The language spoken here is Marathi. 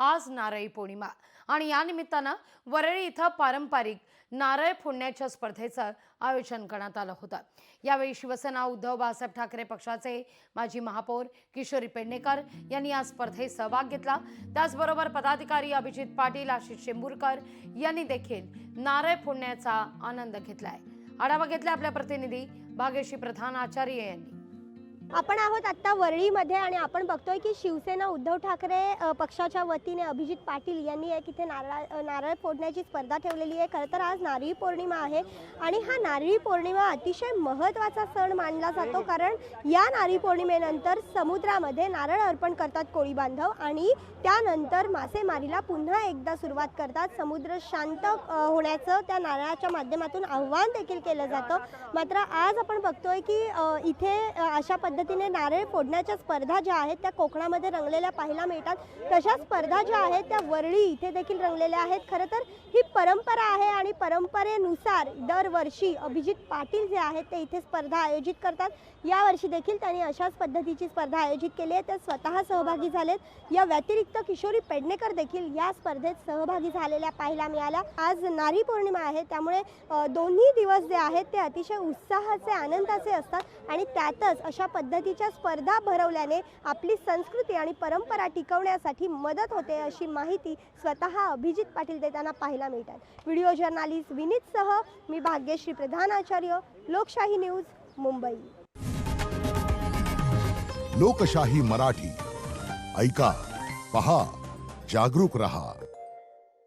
आज नारळी पौर्णिमा आणि या निमित्तानं वरळी इथं पारंपरिक नारळ फोडण्याच्या स्पर्धेचं आयोजन करण्यात आलं होतं। यावेळी शिवसेना उद्धव बाळासाहेब ठाकरे पक्षाचे माजी महापौर किशोरी पेडणेकर यांनी या स्पर्धेत सहभाग घेतला। त्याचबरोबर पदाधिकारी अभिजित पाटील, आशिष शेंबूरकर यांनी देखील नारळ फोडण्याचा आनंद घेतलाय। आढावा घेतला आपल्या प्रतिनिधी भाग्यश्री प्रधान आचार्य यांनी। आपण आहोत आता वरळीमध्ये आणि आपण बघतोय की शिवसेना उद्धव ठाकरे पक्षाच्या वतीने अभिजित पाटील यांनी एक इथे नारळ फोडण्याची स्पर्धा ठेवलेली आहे। खरं तर आज नारळी पौर्णिमा आहे आणि हा नारळी पौर्णिमा अतिशय महत्त्वाचा सण मानला जातो, कारण या नारळी पौर्णिमेनंतर समुद्रामध्ये नारळ अर्पण करतात कोळी बांधव आणि त्यानंतर मासेमारीला पुन्हा एकदा सुरुवात करतात। समुद्र शांत होण्याचं त्या नारळाच्या माध्यमातून आव्हान देखील केलं जातं। मात्र आज आपण बघतोय की इथे अशा पद्धतीने नारळ फोडण्याच्या स्पर्धा ज्या आहेत त्या कोकणामध्ये रंगलेल्या पाहायला मिळतात। तशा स्पर्धा ज्या आहेत त्या वरळी इथे देखील रंगलेल्या आहेत। खरं तर ही परंपरा आहे आणि परंपरेनुसार दरवर्षी अभिजित पाटील जे आहेत ते इथे स्पर्धा आयोजित करतात। यावर्षी देखील त्यांनी अशाच पद्धतीची स्पर्धा आयोजित केली आहे। ते स्वतः सहभागी झालेत। या व्यतिरिक्त किशोरी पेडणेकर देखील या स्पर्धेत सहभागी झालेल्या पाहायला मिळाल्या। आज नारळी पौर्णिमा आहे, त्यामुळे दोन्ही दिवस जे आहेत ते अतिशय उत्साहाचे, आनंदाचे असतात आणि त्यातच अशा पद्धतीच्या स्पर्धा भरवल्याने आपली संस्कृती आणि परंपरा टिकवण्यासाठी मदत होते, अशी माहिती स्वतः अभिजित पाटील देताना पाहायला मिळतात। व्हिडिओ जर्नलिस्ट विनीतसह मी भाग्यश्री प्रधान आचार्य, लोकशाही न्यूज, मुंबई। लोकशाही मराठी ऐका, पहा, जागरूक रहा।